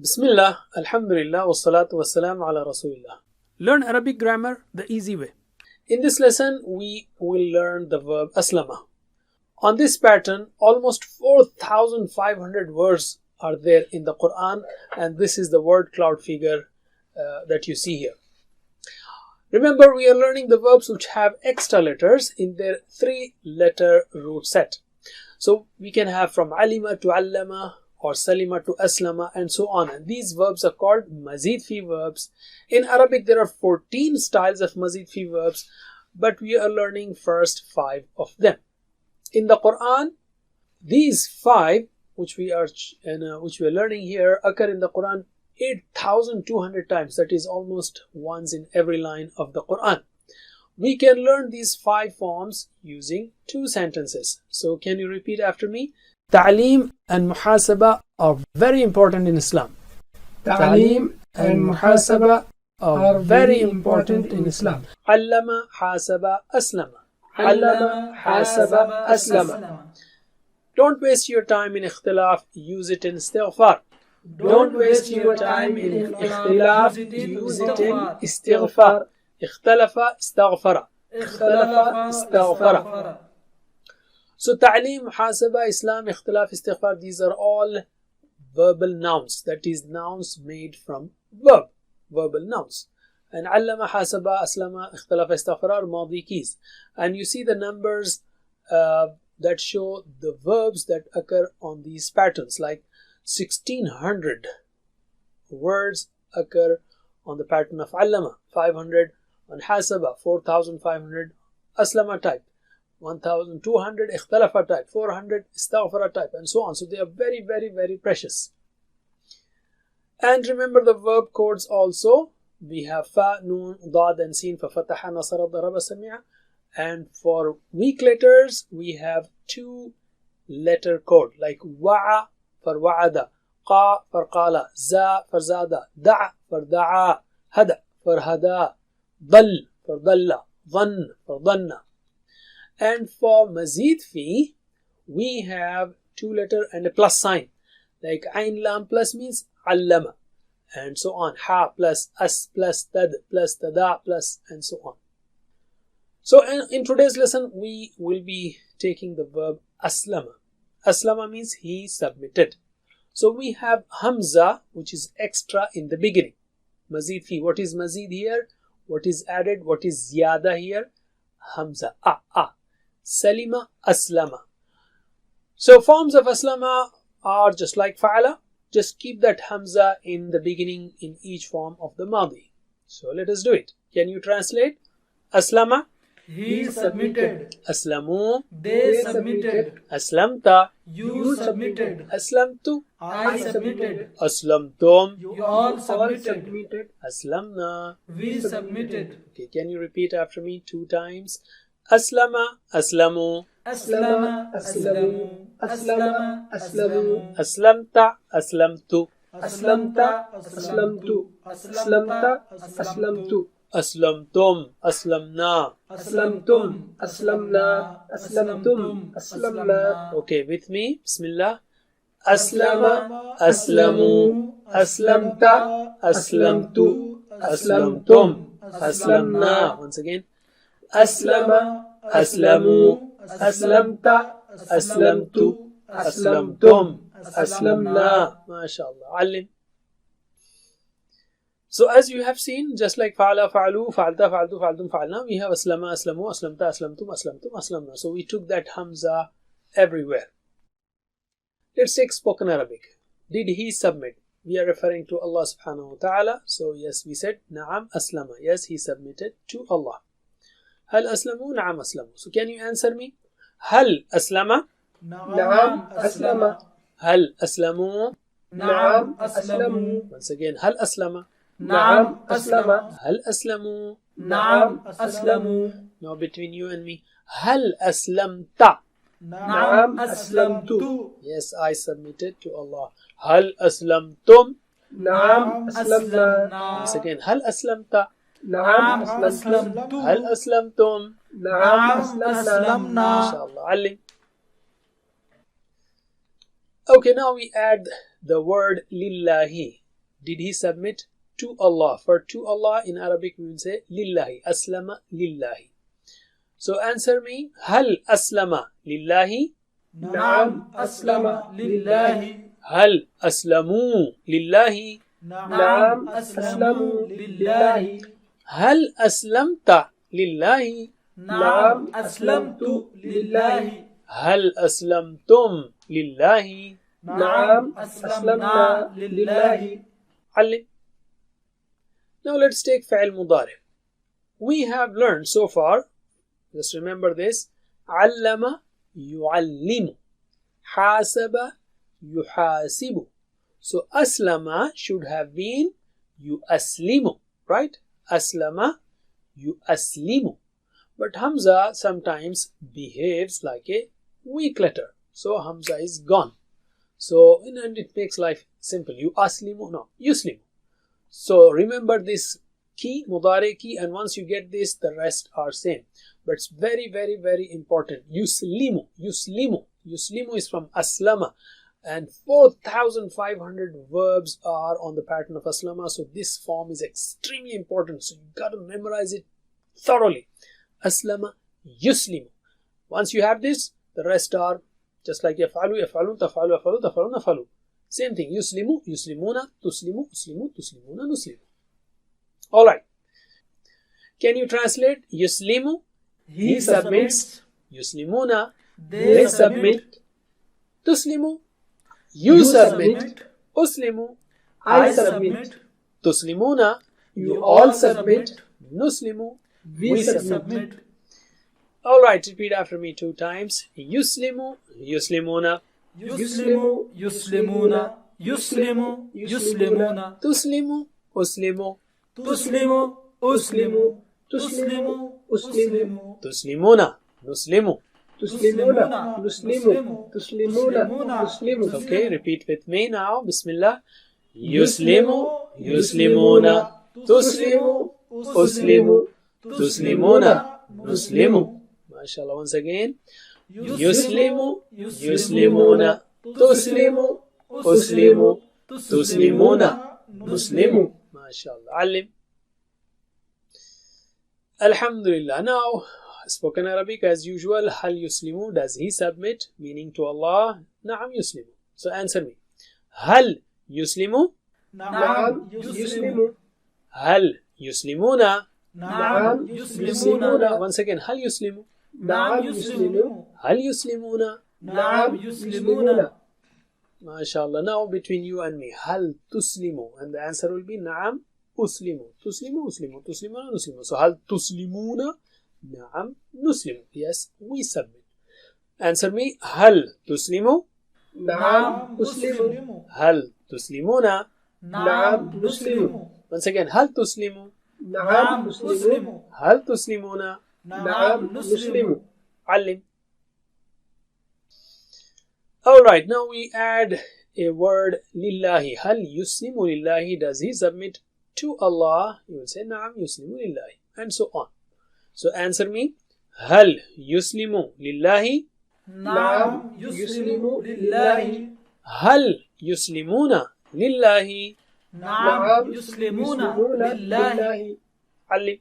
Bismillah, Alhamdulillah, wassalatu wassalamu ala Rasulillah. Learn Arabic grammar the easy way. In this lesson, we will learn the verb aslama. On this pattern, almost 4,500 words are there in the Quran, and this is the word cloud figure that you see here. Remember, we are learning the verbs which have extra letters in their 3-letter root set. So we can have from alima to allama, or salima to aslama, and so on. And these verbs are called mazid fi verbs. In Arabic, there are 14 styles of mazid fi verbs, but we are learning first 5 of them. In the Quran, these 5 which we are learning here occur in the Quran 8,200 times. That is almost once in every line of the Quran. We can learn these 5 forms using 2 sentences. So can you repeat after me? Ta'aleem and muhasaba are very important in Islam. Ta'aleem and muhasaba are very important in Islam. Allama, hasaba, aslama. Allama, hasaba, aslama. Don't waste your time in ikhtilaf, use it in istighfar. Don't waste your time in ikhtilaf, use it in istighfar. Ikhtalafa, istaghfara. Ikhtalafa, istaghfara. So ta'aleem, muhasaba, Islam, ikhtilaf, istighfar, these are all verbal nouns. That is nouns made from verbal nouns. And allama, hasaba, aslama, ikhtalafa, istaghfar are madi keys. And you see the numbers that show the verbs that occur on these patterns. Like 1,600 words occur on the pattern of allama, 500 on hasaba, 4,500 aslama type, 1,200 ikhtalafa type, 400 istaghfara type, and so on. So they are very, very, very precious. And remember the verb codes also. We have fa, noon, dad, and sin for fataha, nasara, daraba, sami'a. And for weak letters, we have 2-letter code like wa'a for wa'ada, qa for qala, za for zada, da' for da'a, hada for hada, dal for dalla, dhan for dhanna. And for mazid fi, we have 2-letter and a plus sign. Like ain lam plus means allama, and so on. Ha plus as plus tad plus tada plus, and so on. So in today's lesson, we will be taking the verb aslama. Aslama means he submitted. So we have hamza, which is extra in the beginning. Mazid fi. What is mazid here? What is added? What is ziyada here? Hamza. Salima, aslama. So forms of aslama are just like fa'ala. Just keep that hamza in the beginning in each form of the madi. So let us do it. Can you translate? Aslama, he submitted. Aslamu, They submitted. Aslamta, You submitted. Aslamtu, I submitted. Aslamtum, You all submitted. Aslamna. We submitted. Okay, can you repeat after me 2 times? Aslama, Aslamu, Aslama, aslamu. Aslama, aslamu. Aslamta, Aslamtu, Aslamta, aslamtu. Aslamta, aslamtu. Aslamtum, Aslamna. Aslamtum, aslamna. Aslamtum, aslamna. Okay, with me. Bismillah. Aslama, Aslamu, aslamta, Aslamtu, Aslamtum, Aslamna. Once again. Aslama, Aslamu, Aslamta, Aslamtu, Aslamtum, Aslamna. MashaAllah. Alim. So as you have seen, just like fa'ala, fa'alu, fa'alta, fa'altu, fa'altum, fa'alna, we have aslama, aslamu, aslamta, aslamtum, aslamtum, aslamna. So we took that hamza everywhere. Let's take spoken Arabic. Did he submit? We are referring to Allah subhanahu wa ta'ala. So yes, we said na'am aslama. Yes, he submitted to Allah. Hal aslamu? Na'am aslamu. So can you answer me? Hal aslama? Na'am, aslama. Hal aslamu? Na'am, aslamu. Once again, hal aslama? Na'am, aslama. Hal aslamu? Na'am, aslamu. Now between you and me, hal aslamta? Na'am, aslamtu. Yes, I submitted to Allah. Hal aslamtum? Na'am, aslamna. Once again, hal aslamta? Na'am, aslamtu. هل أسلمتم؟ Na'am, aslamna. MashaAllah. Ali. Okay, now we add the word lillahi. did he submit to Allah? For to Allah in Arabic we will say lillahi, aslama lillahi. So answer me, hal aslama lillahi? نعم أسلم لله. هل أسلموا لله؟ نعم أسلموا لله. هل أسلمت لله؟ نعم أسلمت لله. هل أسلمتم لله؟ نعم أسلمنا لله. علم. Now let's take فعل مضارع. We have learned so far, just remember this, علم يعلم, حاسب يحاسب. So أسلم should have been يؤسلم, right? أسلم يؤسلم. But Hamza sometimes behaves like a weak letter. So Hamza is gone. So, and it makes life simple. يؤسلم, no, يسلم. So remember this key, mudari key, and once you get this, the rest are same. But it's very, very, very important. Yuslimu, yuslimu. Yuslimu is from aslama. And 4,500 verbs are on the pattern of aslama. So this form is extremely important. So you got to memorize it thoroughly. Aslama, yuslimu. Once you have this, the rest are just like yafalu, yafalun, tafalu, afalu, tafalun, afalu. Same thing. Yuslimu, yuslimuna, tuslimu, uslimu, tuslimuna, nuslimu. Alright. Can you translate? Yuslimu, he submits. Yuslimuna, They submit. Tuslimu, you submit. Uslimu, I submit. tuslimuna, You all submit. nuslimu, We submit. Alright, repeat after me 2 times. Yuslimu, yuslimuna, Yuslimu, yuslimuna. Yuslimu, yuslimuna. tuslimu, uslimu, Tuslimu, uslimu. Tuslimu, uslimu. tuslimuna, nuslimu. Tuslimuna, nuslimu. Tuslimuna, nuslimu. Okay, repeat with me now. Bismillah. Yuslimu, yuslimuna, tuslimu, uslimu, tuslimuna, nuslimu. MashaAllah, once again. Yuslimu, yuslimuna, tuslimu, uslimu, tuslimuna, nuslimu. MashaAllah. Alim. Alhamdulillah. Now, spoken Arabic as usual. Hal yuslimu, does he submit? Meaning to Allah. Na'am yuslimu. So answer me. Hal yuslimu? نعم يسلم. هل يسلمون؟ نعم يسلمون. Once again, هل يسلم؟ نعم يسلم. هل يسلمون؟ نعم يسلمون. MashaAllah. Now between you and me, هل تسلموا? And the answer will be نعم أسلموا. تسلموا أسلموا تسلمون نسلموا. So هل تسلمون؟ نعم نسلم. Yes, we submit. Answer me. هل تسلموا؟ نعم أسلم. هل تسلمون؟ نعم نسلم. Once again, هل تسلموا؟ نعم نسلم. هل تسلمون؟ نعم نسلم. علم. Alright, now we add a word lillahi. هل يسلم لله? Does he submit to Allah? You will say نعم يسلم لله, and so on. So answer me. هل يسلم لله? نعم يسلم لله. هل يسلمون لله؟ نعم يسلمون لله. علم.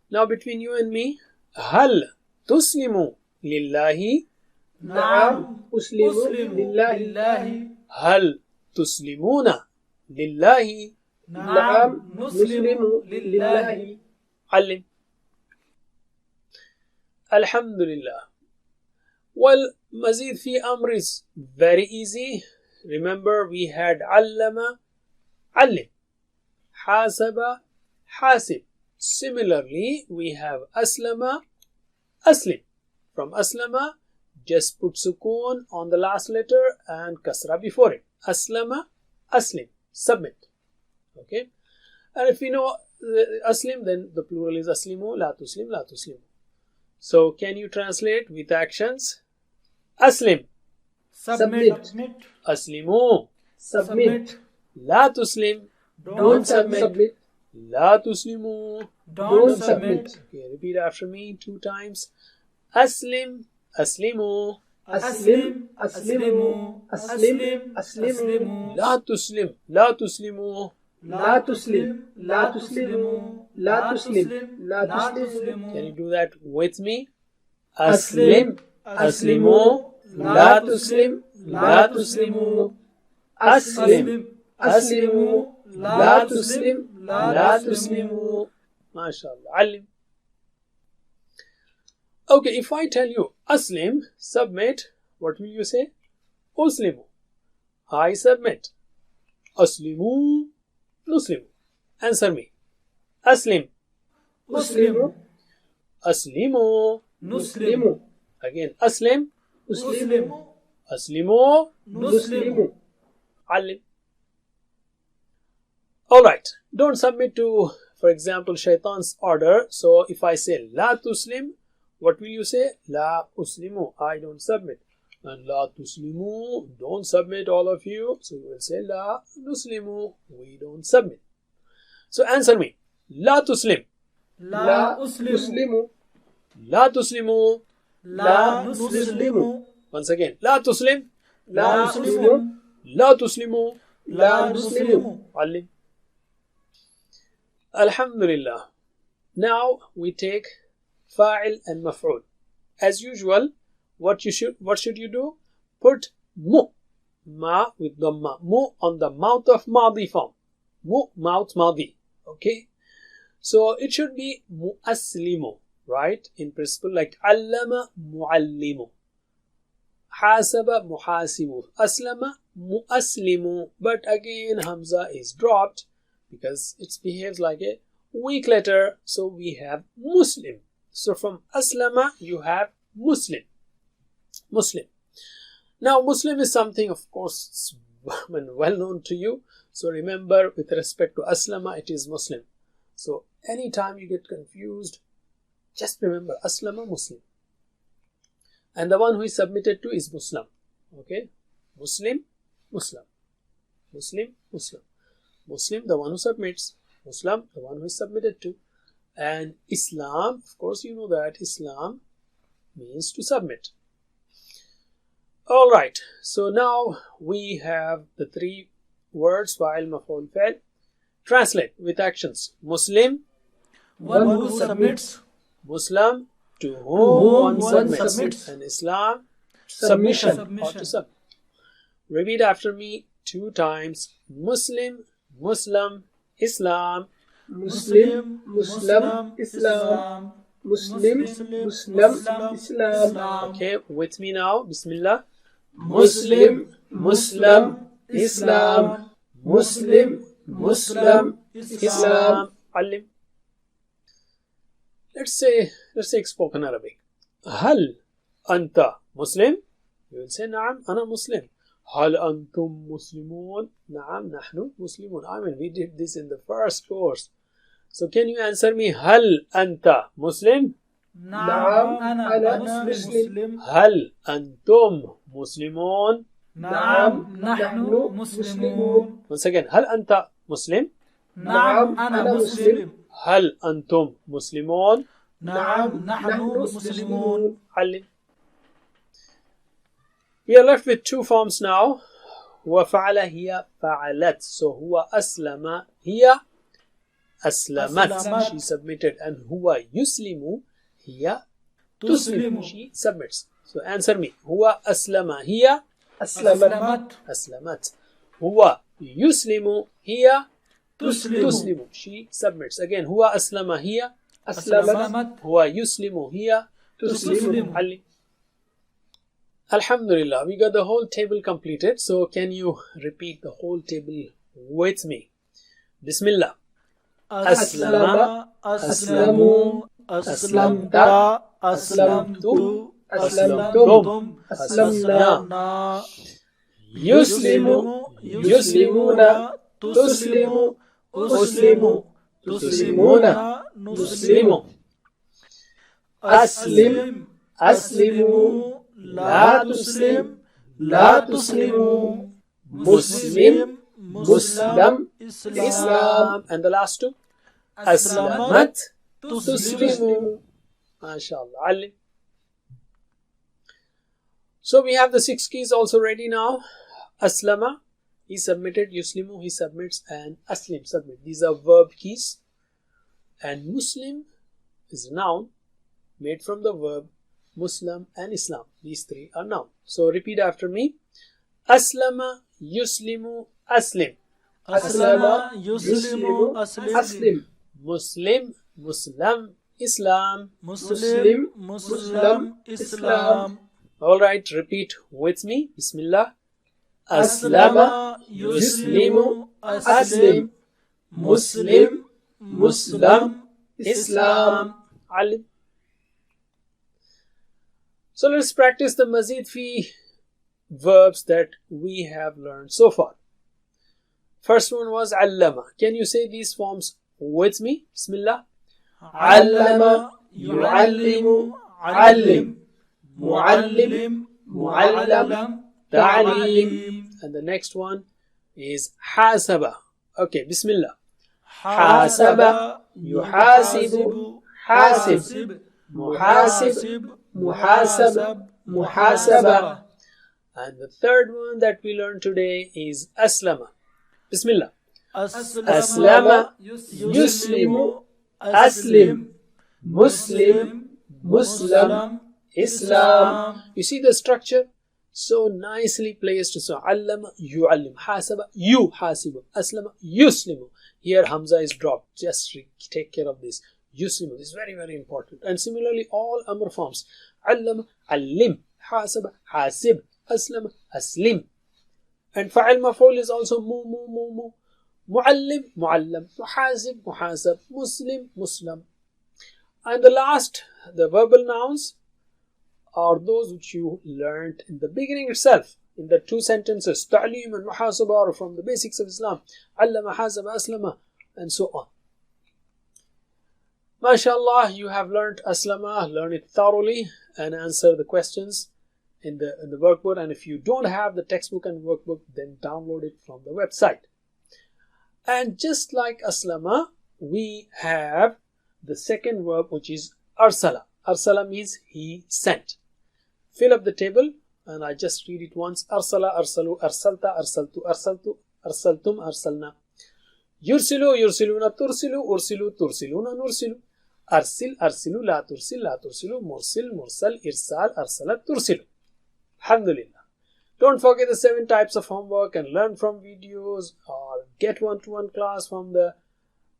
Now between you and me, هل تسلم لله؟ نعم أسلم لله. هل تسلمون لله؟ نعم نسلم لله. علم. Alhamdulillah. Well, mazid fi amr is very easy. Remember, we had allama, allim, hasaba, hasib. Similarly, we have aslama, aslim. From aslama, just put sukoon on the last letter and kasra before it. Aslama, aslim, submit. Okay? And if we know aslim, then the plural is aslimu, la tuslim, la tuslimu. So, can you translate with actions? Aslim. Submit. Aslimu. Submit. La tuslim. Don't submit. La tuslimu. Don't submit. Okay, repeat after me 2 times. Aslim. Aslimu. أسلم أسلموا أسلم أسلموا لا تسلم لا تسلموا لا تسلم لا تسلموا لا تسلم لا تسلموا. Can you do that with me? أسلم أسلموا لا تسلم لا تسلموا أسلم أسلموا لا تسلم لا تسلموا. ما شاء الله. علم. Okay, if I tell you Aslim, submit, what will you say? Uslimu. I submit. Aslimu, Nuslimu. Answer me. Aslim. أسلم Aslimu. نسلم Again, Aslim. أسلم Aslimu. نسلم. Alim. Alright, don't submit to, for example, Shaitan's order. So if I say La Tuslim, what will you say? La Uslimu. I don't submit. And La Tuslimu, don't submit, all of you. So you will say La Nuslimu. We don't submit. So answer me. La Tuslim. لا أسلم La Tuslimu. لا نسلم Once again. La Tuslim. لا أسلم La Tuslimu. لا نسلم. Alim. Alhamdulillah. Now we take fa'il and maf'ul. As usual, what should you do? Put mu, ma with dhamma, mu on the mouth of madi form. Mu, mouth madi. Okay. So it should be muaslimu, right? In principle, like allama muallimu, hasaba muhasibu, aslama muaslimu. But again, hamza is dropped because it behaves like a weak letter. So we have muslim. So from aslama you have Muslim. Muslim. Now Muslim is something, of course, well known to you. So remember, with respect to aslama, it is Muslim. So anytime you get confused, just remember aslama, Muslim. And the one who is submitted to is Muslim. Okay? Muslim, Muslim. Muslim, Muslim. Muslim, the one who submits. Muslim, the one who is submitted to. And Islam, of course you know that Islam means to submit. Alright, so now we have the three words, fa'il, maf'ul, fa'il. Translate with actions. Muslim, one who submits. Muslim, to whom one submits. And Islam, submission. Or to submit. Repeat after me 2 times. Muslim, Muslim, Islam. Muslim, Muslim, Islam. Muslim, Muslim, Islam. Okay, with me now. Bismillah. Muslim, Muslim, Islam. Muslim, Muslim, Islam. Alim. Let's say spoken Arabic. Hal anta Muslim? You will say Naam, ana Muslim. Hal antum Muslimun? Naam, nahnu Muslimun. I mean, we did this in the first course. So can you answer me? Hal anta Muslim? نعم أنا مسلم. هل أنتم مسلمون؟ نعم نحن مسلمون. Once again, هل أنت مسلم؟ نعم أنا مسلم. هل أنتم مسلمون؟ نعم نحن مسلمون. علم. We are left with 2 forms now. هو فعل, هي فعلت. So هو أسلم, هي أسلمت. She submitted. And هو يسلم, هي تسلم. She submits. So answer me. هو أسلم, هي أسلمت. أسلمت. هو يسلم, هي تسلم. She submits. Again, هو أسلم, هي أسلمت. هو يسلم, هي تسلم. علم. Alhamdulillah, we got the whole table completed. So can you repeat the whole table with me? Bismillah. أسلم أسلموا أسلمت أسلمت أسلمتم أسلمنا يسلم يسلمون تسلم أسلم تسلمون نسلم أسلم أسلموا لا تسلم لا تسلموا مسلم مسلم Islam. And the last 2? Aslamat tuslimu. MashaAllah. Ali. So we have the 6 keys also ready now. Aslama, he submitted. Yuslimu, he submits. And Aslim, submit. These are verb keys. And Muslim is a noun made from the verb Muslim and Islam. These 3 are noun. So repeat after me. Aslama, Yuslimu, Aslim. Aslama, Yuslimu, Aslim. Muslim, Muslim, Islam. Muslim, Muslim, Islam. Alright, repeat with me. Bismillah. Aslama, Yuslimu, Aslim. Muslim, Muslim, Islam. Alim. So let's practice the mazid fi verbs that we have learned so far. First one was allama. Can you say these forms with me? Bismillah. Allama, yu'allimu, allim. Mu'allim, mu'allam, ta'lim. And the next one is hasaba. Okay, Bismillah. Hasaba, yuhasibu, hasib. Muhasib, muhasab, muhasaba. And the third one that we learned today is aslama. Bismillah. Aslama, yuslimu, aslim. Muslim, muslim, Islam. You see the structure? So nicely placed. So allama, yu'allim. Hasaba, yuhasibu. Aslama, yuslimu. Here Hamza is dropped. Just take care of this. Yuslimu. This is very, very important. And similarly, all Amr forms. Allama, allim. Hasaba, hasib. Aslama, aslim. And fa'il maf'ul is also mu. Mu'allim, mu'allam. Muhasib, muhasab. Muslim, muslim. And the last, the verbal nouns, are those which you learned in the beginning itself. In the 2 sentences. Ta'lim and muhasaba are from the basics of Islam. Allama, hasaba, aslama. And so on. MashaAllah, you have learned aslama, learn it thoroughly and answer the questions in the workbook. And if you don't have the textbook and workbook, then download it from the website. And just like aslama, we have the second verb, which is arsala. Arsala means he sent. Fill up the table and I just read it once. Arsala, arsalu, arsalta, arsaltu, arsaltu, arsaltum, arsalna. Yursilu, yursiluna, tursilu, ursilu, tursiluna, nursilu. Arsil, arsilu, la tursilu, mursil, mursal, irsal, arsalat, tursilu. Alhamdulillah. Don't forget the 7 types of homework and learn from videos or get one-to-one class from the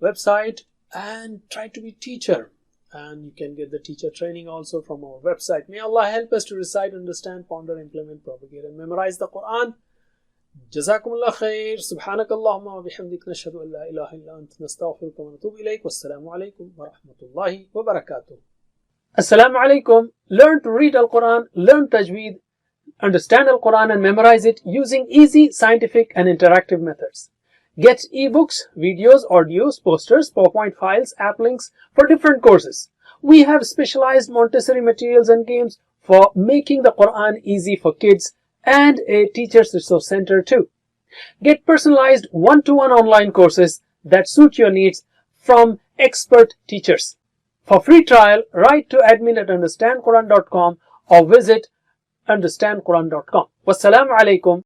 website and try to be teacher. And you can get the teacher training also from our website. May Allah help us to recite, understand, ponder, implement, propagate and memorize the Quran. Jazakumullah khair. Subhanakallahumma wa bihamdik nashhadu an la ilaha illa anta nastaghfiruka wa natubu ilayk. Wassalamu alaikum wa rahmatullahi wa barakatuh. Assalamu alaikum. Learn to read Al-Quran, learn Tajweed, understand Al-Quran and memorize it using easy, scientific and interactive methods. Get ebooks, videos, audios, posters, PowerPoint files, app links for different courses. We have specialized Montessori materials and games for making the Quran easy for kids and a teacher's resource center too. Get personalized one-to-one online courses that suit your needs from expert teachers. For free trial, write to admin@understandquran.com or visit understandquran.com. Wassalamu alaikum.